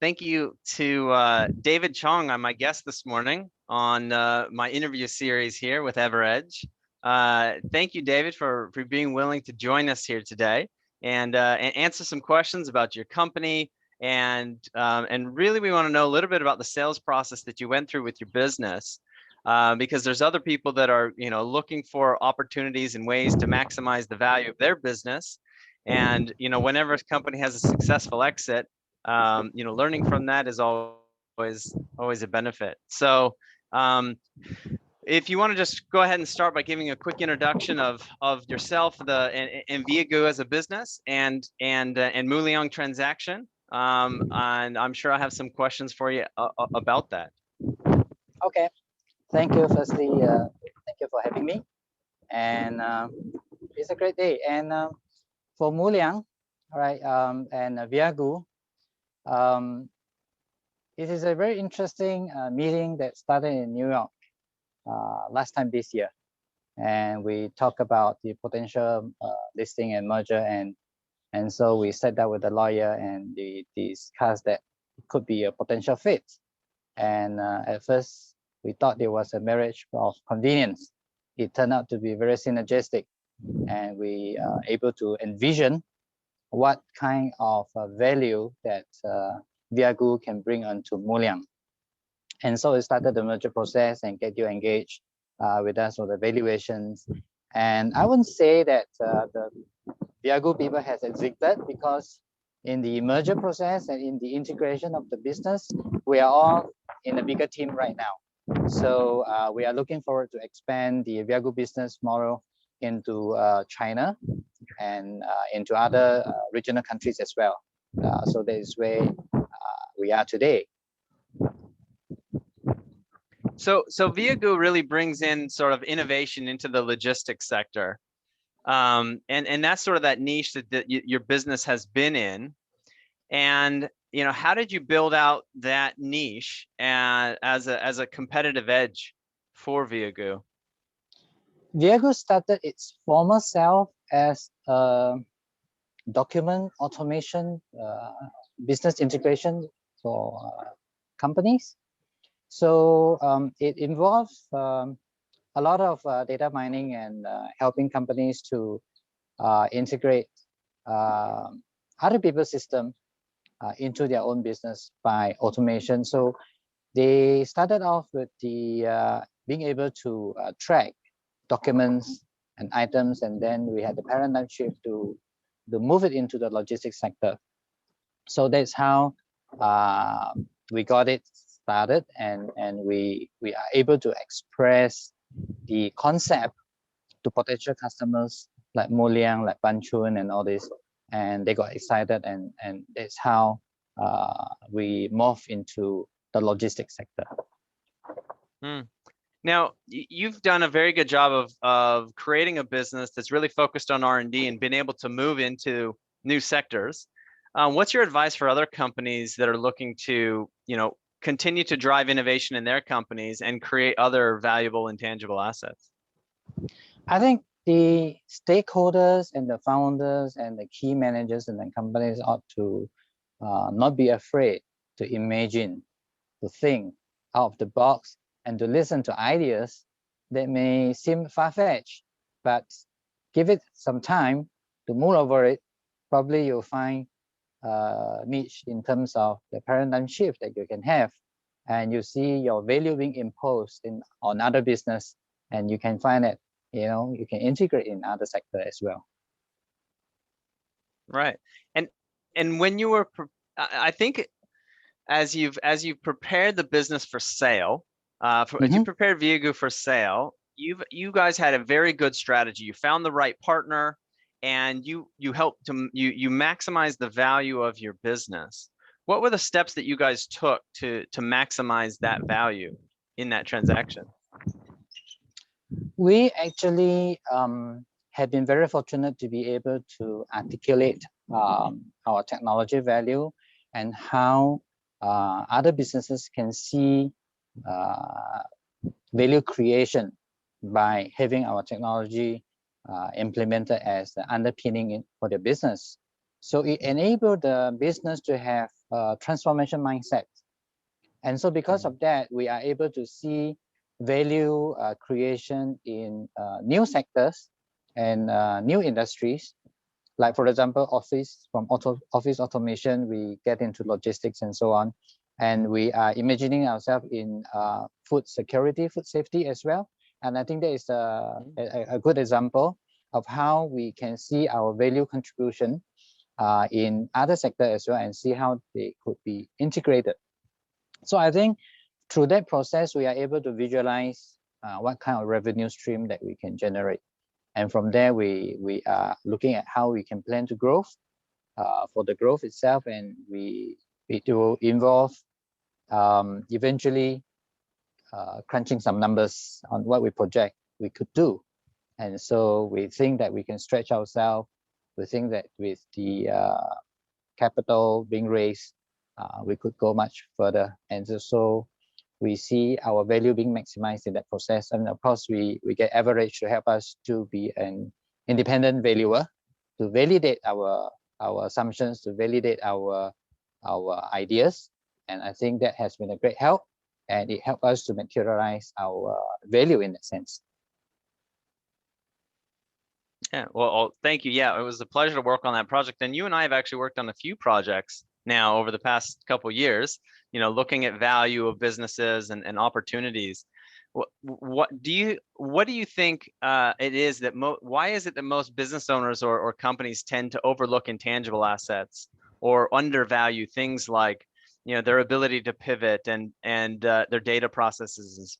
thank you to David Chong, on my guest this morning on my interview series here with EverEdge. Thank you, David, for being willing to join us here today and answer some questions about your company. And really, we want to know a little bit about the sales process that you went through with your business, because there's other people that are, looking for opportunities and ways to maximize the value of their business. And whenever a company has a successful exit, learning from that is always a benefit. So, if you want to just go ahead and start by giving a quick introduction of yourself, and Viagoo as a business, and Muliang transaction, and I'm sure I have some questions for you about that. Okay, thank you. Firstly, thank you for having me, and it's a great day. And for Muliang, all right, and Viagoo, it is a very interesting meeting that started in New York last time this year, and we talk about the potential listing and merger, and so we sat down with the lawyer and we discussed that it could be a potential fit. And at first we thought it was a marriage of convenience. It turned out to be very synergistic, and we are able to envision what kind of value that Viagoo can bring onto Muliang. And so we started the merger process and get you engaged with us for the valuations. And I wouldn't say that the Viagoo people has exited, because in the merger process and in the integration of the business, we are all in a bigger team right now. So we are looking forward to expand the Viagoo business model into China and into other regional countries as well. So that is where we are today. So Viagoo really brings in sort of innovation into the logistics sector, and that's sort of that niche that your business has been in. And how did you build out that niche as a competitive edge for Viagoo? Viagoo started its former self as a document automation business integration for companies. So it involves a lot of data mining and helping companies to integrate other people's system into their own business by automation. So they started off with the being able to track documents and items, and then we had the paradigm shift to move it into the logistics sector. So that's how we got it started, and we are able to express the concept to potential customers like Muliang, like Banchun, and all this, and they got excited, and that's how we morph into the logistics sector. Now, you've done a very good job of creating a business that's really focused on R&D and been able to move into new sectors. What's your advice for other companies that are looking to, continue to drive innovation in their companies and create other valuable intangible assets? I think the stakeholders and the founders and the key managers in the companies ought to not be afraid to imagine, to think out of the box, and to listen to ideas that may seem far-fetched, but give it some time to mull over it. Probably you'll find niche in terms of the paradigm shift that you can have, and you see your value being imposed on other business, and you can find it, you can integrate in other sector as well. Right. And when you were, I think, as you've prepared the business for sale, as you prepared Viagoo for sale, you guys had a very good strategy. You found the right partner, and you helped to you maximize the value of your business. What were the steps that you guys took to maximize that value in that transaction? We actually have been very fortunate to be able to articulate our technology value and how other businesses can see value creation by having our technology implemented as the underpinning for the business. So it enabled the business to have transformation mindset. And so because of that, we are able to see value creation in new sectors and new industries. Like, for example, office automation, we get into logistics and so on. And we are imagining ourselves in food security, food safety as well. And I think that is a good example of how we can see our value contribution in other sectors as well, and see how they could be integrated. So I think through that process, we are able to visualize what kind of revenue stream that we can generate. And from there, we are looking at how we can plan to growth for the growth itself, and it will involve eventually crunching some numbers on what we project we could do. And so we think that we can stretch ourselves. We think that with the capital being raised, we could go much further. And so we see our value being maximized in that process. And of course, we get EverEdge to help us to be an independent valuer, to validate our assumptions, to validate our ideas. And I think that has been a great help, and it helped us to materialize our value in that sense. Yeah, well, thank you. Yeah, it was a pleasure to work on that project. And you and I have actually worked on a few projects now over the past couple of years, looking at value of businesses and opportunities. What do you think it is that why is it that most business owners or companies tend to overlook intangible assets or undervalue things like their ability to pivot and their data processes?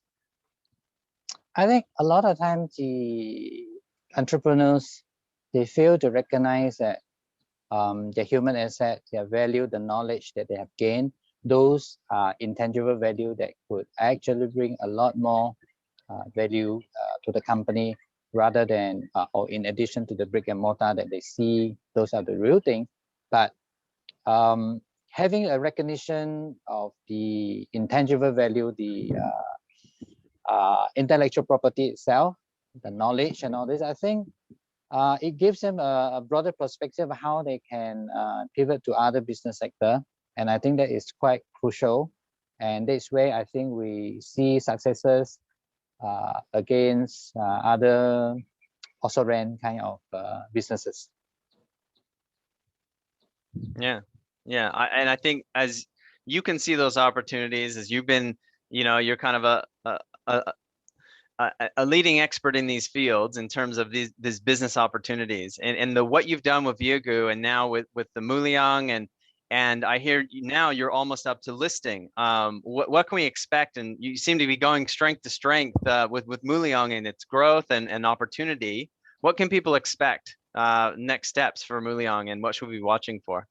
I think a lot of times the entrepreneurs, they fail to recognize that their human asset, their value, the knowledge that they have gained, those are intangible value that could actually bring a lot more value to the company, rather than or in addition to the brick and mortar that they see. Those are the real thing. But having a recognition of the intangible value, the intellectual property itself, the knowledge and all this, I think it gives them a broader perspective of how they can pivot to other business sector. And I think that is quite crucial. And that's where I think we see successes against other also ran kind of businesses. Yeah, and I think as you can see those opportunities, as you've been, you're kind of a leading expert in these fields in terms of these business opportunities, and what you've done with Viagoo, and now with the Muliang, and I hear now you're almost up to listing. What can we expect? And you seem to be going strength to strength with Muliang and its growth and opportunity. What can people expect next steps for Muliang, and what should we be watching for?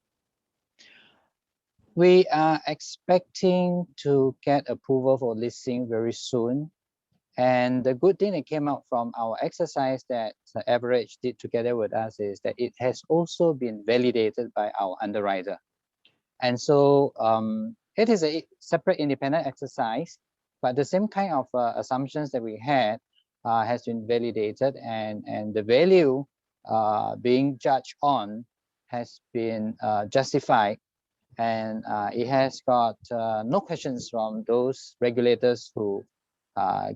We are expecting to get approval for listing very soon. And the good thing that came out from our exercise that EverEdge did together with us is that it has also been validated by our underwriter. And so it is a separate independent exercise, but the same kind of assumptions that we had has been validated, and the value being judged on has been justified. And it has got no questions from those regulators who are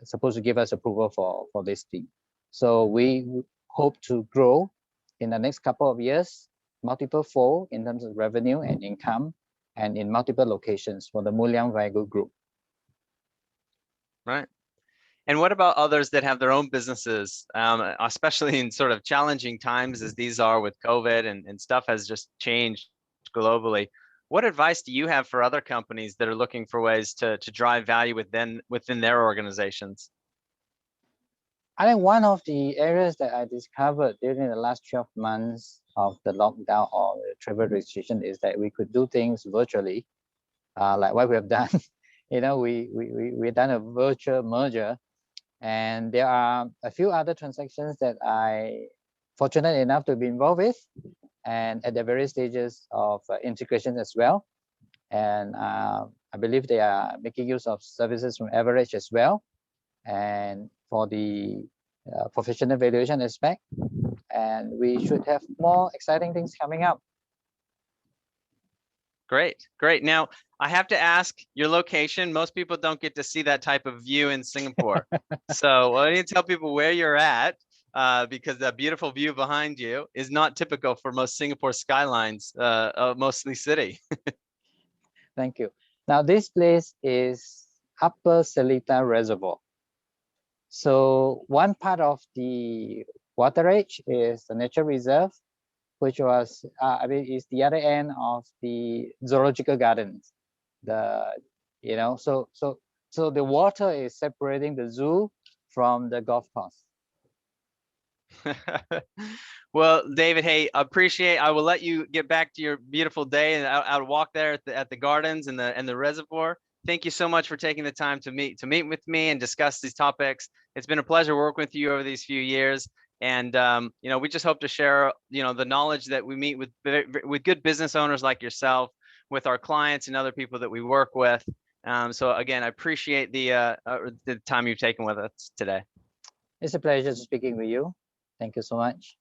supposed to give us approval for listing. So we hope to grow in the next couple of years, multiple fold in terms of revenue and income, and in multiple locations for the Muliang Viagoo Group. Right. And what about others that have their own businesses, especially in sort of challenging times as these are with COVID and stuff has just changed globally? What advice do you have for other companies that are looking for ways to drive value within their organizations? I think one of the areas that I discovered during the last 12 months of the lockdown or the travel restriction is that we could do things virtually, like what we have done. We've done a virtual merger, and there are a few other transactions that I fortunate enough to be involved with, and at the various stages of integration as well. And I believe they are making use of services from EverEdge as well, and for the professional valuation aspect. And we should have more exciting things coming up. Great, great. Now, I have to ask your location. Most people don't get to see that type of view in Singapore. So I need to tell people where you're at, because that beautiful view behind you is not typical for most Singapore skylines, mostly city. Thank you. Now, this place is Upper Seletar Reservoir. So one part of the water edge is the nature reserve, which was, is the other end of the zoological gardens. So the water is separating the zoo from the golf course. Well, David, hey, appreciate. I will let you get back to your beautiful day and I'll walk there at the gardens and the reservoir. Thank you so much for taking the time to meet with me and discuss these topics. It's been a pleasure working with you over these few years. And we just hope to share, the knowledge that we meet with good business owners like yourself, with our clients and other people that we work with. So again, I appreciate the time you've taken with us today. It's a pleasure speaking with you. Thank you so much.